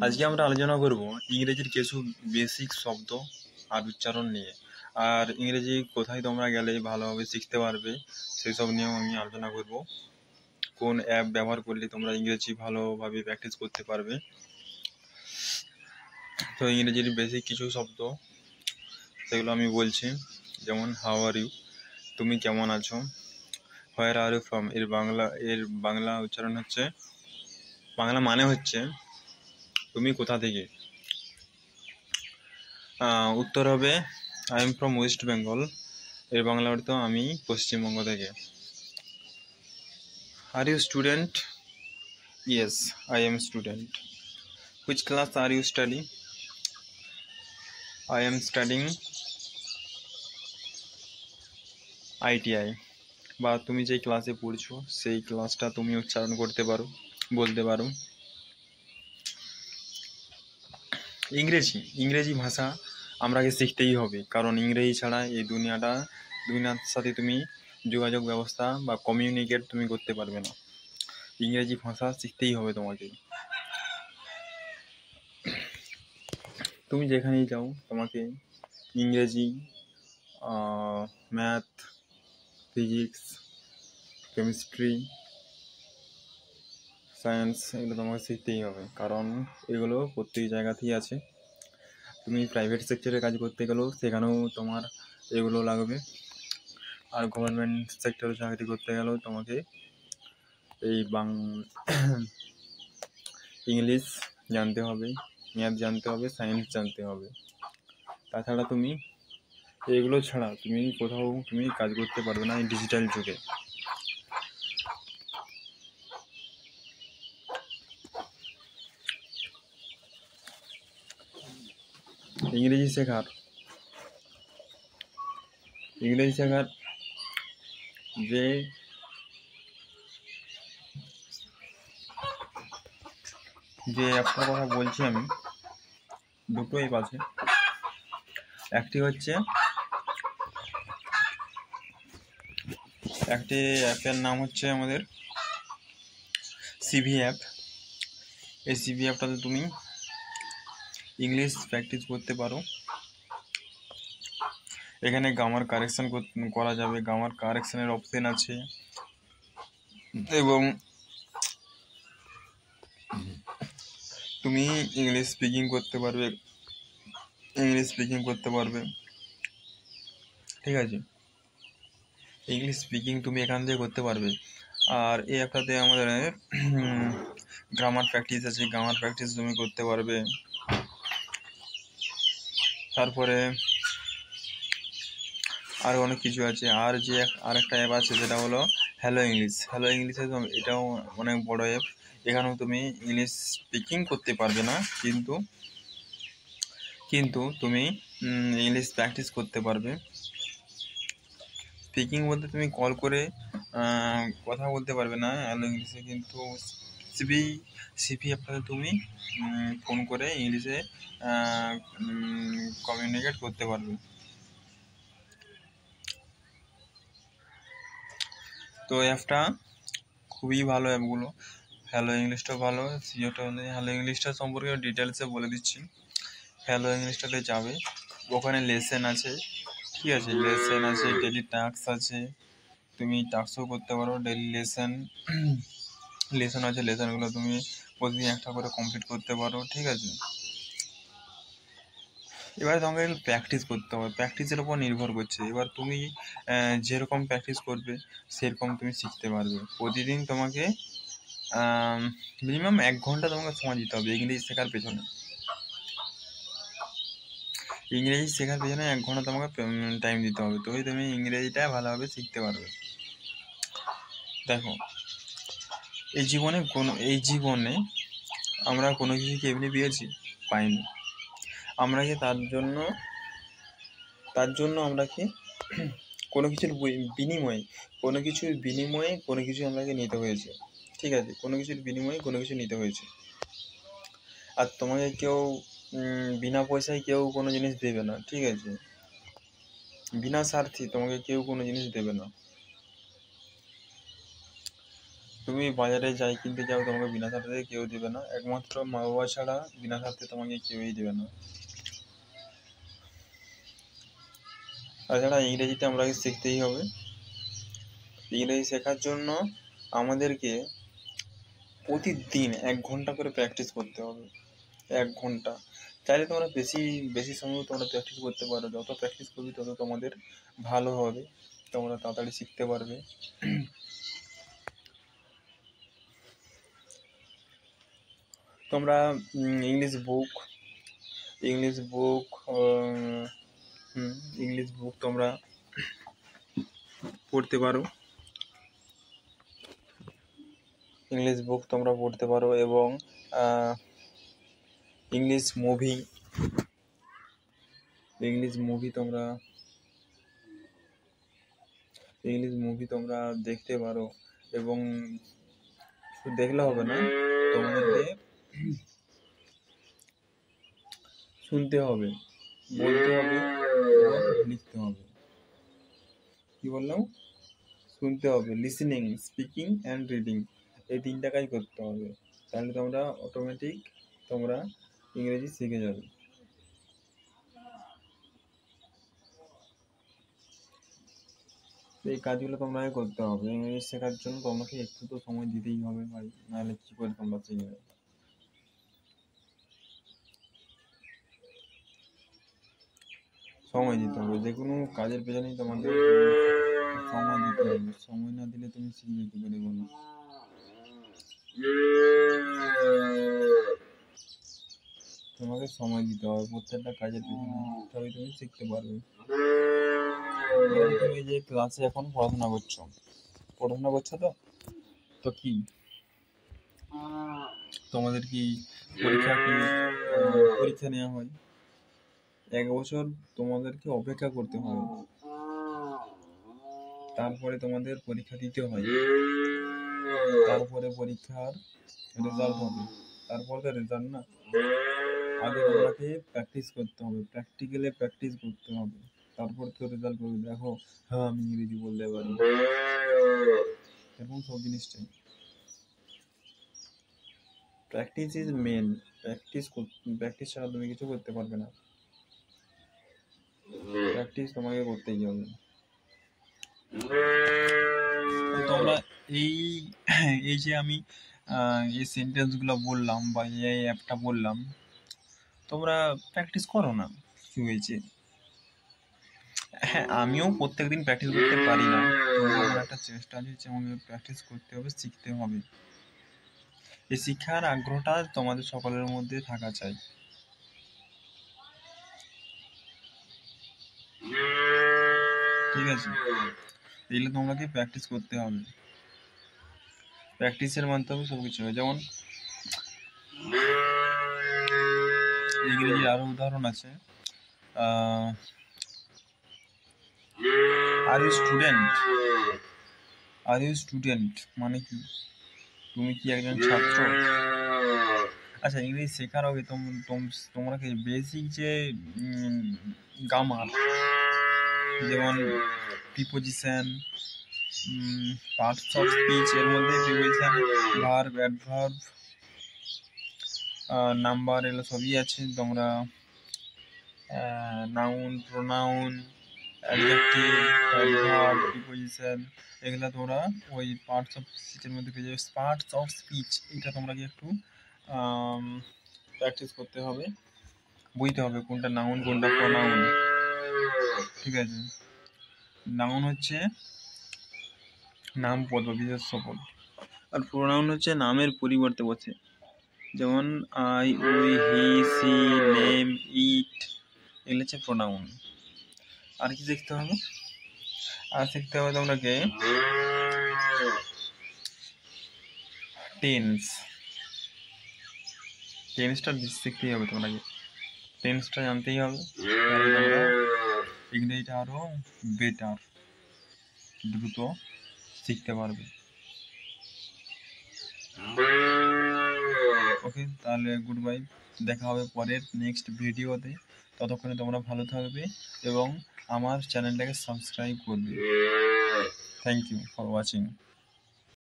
আজকে আমরা আলোচনা করব ইংরেজির কিছু বেসিক শব্দ আর উচ্চারণ নিয়ে। আর ইংরেজি কোথায় তোমরা গেলে ভালোভাবে শিখতে পারবে সেই সব নিয়েও আমি আলোচনা করব। কোন অ্যাপ ব্যবহার করলে তোমরা ইংরেজি ভালোভাবে প্র্যাকটিস করতে পারবে। তো ইংরেজির বেসিক কিছু শব্দ সেগুলো আমি বলছি, যেমন হাউ আর ইউ, তুমি কেমন আছো। হোয়ার আর ইউ ফ্রম, এর বাংলা উচ্চারণ হচ্ছে, বাংলা মানে হচ্ছে তুমি কোথা থেকে। উত্তর হবে I am from West Bengal, এর বাংলা অর্থ আমি পশ্চিমবঙ্গ থেকে। Are you student? Yes, I am student. Which class are you study? I am studying ITI। বা তুমি যে ক্লাসে পড়ছো সেই ক্লাসটা তুমি উচ্চারণ করতে পারো, বলতে পারো। ইংরেজি ভাষা আমরাকে শিখতেই হবে, কারণ ইংরেজি ছাড়া এই দুনিয়ার সাথে তুমি যোগাযোগ ব্যবস্থা বা কমিউনিকেট তুমি করতে পারবে না। ইংরেজি ভাষা শিখতেই হবে তোমাকে। তুমি যেখানেই যাও তোমাকে ইংরেজি, ম্যাথ, ফিজিক্স, কেমিস্ট্রি, সায়েন্স এগুলো তোমাকে শিখতেই হবে, কারণ এগুলো প্রত্যেক জায়গাতেই আছে। তুমি প্রাইভেট সেক্টরে কাজ করতে গেলেও সেখানেও তোমার এগুলো লাগবে, আর গভর্নমেন্ট সেক্টরে চাকরি করতে গেলেও তোমাকে এই ইংলিশ জানতে হবে, ম্যাথ জানতে হবে, সায়েন্স জানতে হবে। তাছাড়া তুমি এগুলো ছাড়া তুমি কোথাও তুমি কাজ করতে পারবে না এই ডিজিটাল যুগে। ইংরেজি শেখার যে অ্যাপটার কথা বলছি আমি, দুটো অ্যাপ আছে। একটি অ্যাপের নাম হচ্ছে আমাদের CV অ্যাপ। এই CV অ্যাপটাতে তুমি ইংলিশ প্র্যাকটিস করতে পারো। এখানে গ্রামার কারেকশন করা যাবে, গ্রামার কারেকশনের অপশন আছে, এবং তুমি ইংলিশ স্পিকিং করতে পারবে, ঠিক আছে। ইংলিশ স্পিকিং তুমি এখান থেকে করতে পারবে। আর এই অ্যাপটাতে আমাদের গ্রামার প্র্যাকটিস আছে, গ্রামার প্র্যাকটিস তুমি করতে পারবে। তারপরে আর অনেক কিছু আছে। আর আরেকটা অ্যাপ আছে যেটা হলো হ্যালো ইংলিশে এটাও অনেক বড় অ্যাপ। এখানেও তুমি ইংলিশ স্পিকিং করতে পারবে না, কিন্তু তুমি ইংলিশ প্র্যাকটিস করতে পারবে। স্পিকিং বলতে তুমি কল করে কথা বলতে পারবে না হ্যালো ইংলিশে, কিন্তু সিভি অ্যাপটাতে তুমি ফোন করে ইংলিশে কমিউনিকেট করতে পারবে। তো অ্যাপটা খুবই ভালো অ্যাপগুলো। হ্যালো ইংলিশটাও ভালো, হ্যালো ইংলিশটা সম্পর্কে ডিটেলসে বলে দিচ্ছি। হ্যালো ইংলিশটাতে যাবে, ওখানে লেসেন আছে, ঠিক আছে, লেসেন আছে, ডেলি টাস্ক আছে, তুমি টাস্কও করতে পারো। ডেলি লেসন আছে, লেসনগুলো তুমি প্রতিদিন একটা করে কমপ্লিট করতে পারো, ঠিক আছে। এবার তোমাকে প্র্যাকটিস করতে হবে, প্র্যাকটিসের উপর নির্ভর করছে। এবার তুমি যেরকম প্র্যাকটিস করবে সেরকম তুমি শিখতে পারবে। প্রতিদিন তোমাকে মিনিমাম 1 ঘন্টা তোমাকে সময় দিতে হবে ইংরেজি শেখার পেছনে। 1 ঘন্টা তোমাকে টাইম দিতে হবে, তবেই তুমি ইংরেজিটা ভালোভাবে শিখতে পারবে। দেখো, এই জীবনে আমরা কোনো কিছু কি এমনি পেয়েছি? পাইনি। আমরা কি তার জন্য আমরা কি কোনো কিছুর বিনিময়ে কোনো কিছু আমাকে নিতে হয়েছে, ঠিক আছে, কোনো কিছুর বিনিময়ে কোনো কিছু নিতে হয়েছে। আর তোমাকে কেউ বিনা পয়সায় কেউ কোনো জিনিস দেবে না, ঠিক আছে, বিনা স্বার্থে তোমাকে কেউ কোনো জিনিস দেবে না। তুমি বাজারে যাই কিনতে যাও, তোমাকে বিনা স্বার্থে কেউ দেবে না, একমাত্র মা বাবা ছাড়া বিনা স্বার্থে তোমাকে কেউই দেবে না। তাছাড়া ইংরেজিটা আমরা শিখতেই হবে। ইংরেজি শেখার জন্য আমাদেরকে প্রতিদিন 1 ঘন্টা করে প্র্যাকটিস করতে হবে। 1 ঘন্টা, চাইলে তোমরা বেশি বেশি সময় তোমরা প্র্যাকটিস করতে পারো। যত প্র্যাকটিস করবে তত তোমাদের ভালো হবে, তোমরা তাড়াতাড়ি শিখতে পারবে। তোমরা English book English book English book তোমরা পড়তে পারো। ইংলিশ বুক তোমরা পড়তে পারো এবং ইংলিশ মুভি তোমরা দেখতে পারো। এবং দেখলে হবে না, তোমাদেরকে শুনতে হবে, বলতে হবে এবং লিখতে হবে। কি বললাম? শুনতে হবে, লিসেনিং, স্পিকিং অ্যান্ড রিডিং, এই 3টা কাজ করতে হবে। তাহলে তোমরা অটোমেটিক তোমরা ইংরেজি শিখে যাবে। এই কাজগুলো তোমাকে করতে হবে। ইংরেজি শেখার জন্য তোমাকে একটু তো সময় দিতেই হবে ভাই, নাহলে কি করে তোমরা শিখবে? সময় দিতে হবে, যে কোনো কাজের পেছনেই তোমাদের সময় দিতে হবে। সময় না দিলে তুমি শিখবে কি করে বলো? তোমাকে সময় দিতে হবে প্রত্যেকটা কাজের পেছনে, তবে তুমি শিখতে পারবে। তুমি যে ক্লাসে এখন পড়াশোনা করছো তো কি তোমাদের কি পরীক্ষা নেওয়া হয়? 1 বছর তোমাদেরকে অপেক্ষা করতে হবে, তারপরে তোমাদের পরীক্ষা দিতে হয়, তারপরে পরীক্ষার রেজাল্ট হবে, তারপর তো রেজাল্ট না। আগে তোমাকে প্র্যাকটিস করতে হবে, প্র্যাকটিক্যালে প্র্যাকটিস করতে হবে, তারপর তো রেজাল্ট করবে। দেখো, হ্যাঁ আমি ইংরেজি বলতে পারি, এরকম সব জিনিসটাই প্র্যাকটিস ইজ মেন। প্র্যাকটিস ছাড়া তুমি কিছু করতে পারবে না। প্র্যাকটিস তোমাকে করতেই হবে। তোমরা এই যে আমি এই সেন্টেন্সগুলো বললাম বা এই অ্যাপটা বললাম, তোমরা প্র্যাকটিস করো না, কি হয়েছে? হ্যাঁ, আমিও প্রত্যেকদিন প্র্যাকটিস করতে পারি না, আমার একটা চেষ্টা আছে যে আমাকে প্র্যাকটিস করতে হবে, শিখতে হবে। এই শিক্ষার আগ্রহটা তোমাদের সকলের মধ্যে থাকা চাই। ঠিক আছে, এগুলো তোমাকে প্র্যাকটিস করতে হবে। প্র্যাকটিসের মাধ্যমে সব কিছু হয়। যেমন ইংরেজির আরো উদাহরণ আছে। আর ইউ স্টুডেন্ট মানে কি? তুমি কি একজন ছাত্র? আচ্ছা, ইংরেজি শেখার আগে তোমরা কি বেসিক যে গ্রামার, যেমন প্রিপোজিশন, পার্টস অফ স্পিচ, এর মধ্যে প্রিপোজিশন, ভার্ব, অ্যাডভার্ব, নাম্বার, এগুলো সবই আছে। তোমরা noun, pronoun, adjective, adverb, preposition, এগুলো তোমরা ওই পার্টস অফ স্পিচের মধ্যে পেয়ে যাবে। পার্টস অফ স্পিচ, এটা তোমরা কি একটু প্র্যাকটিস করতে হবে, বুঝতে হবে কোনটা নাউন কোনটা প্রোনাউন। ঠিক আছে, নাউন হচ্ছে নাম পদ বা বিশেষ্য পদ, আর প্রোনাউন হচ্ছে নামের পরিবর্তে বসে। যেমন I, we, he, she, them, it, এগুলো হচ্ছে প্রোনাউন। আর কি শিখতে হবে? আর শিখতে হবে তোমাকে টেন্সটা শিখতেই হবে। তোমাকে টেন্সটা জানতেই হবে, ইংরেজিটা আরো বেটার, দ্রুত শিখতে পারবে। ওকে, তাহলে গুড বাই, দেখা হবে পরের নেক্সট ভিডিওতে। ততক্ষণে তোমরা ভালো থাকবে এবং আমার চ্যানেলটাকে সাবস্ক্রাইব করবে। Thank you for watching.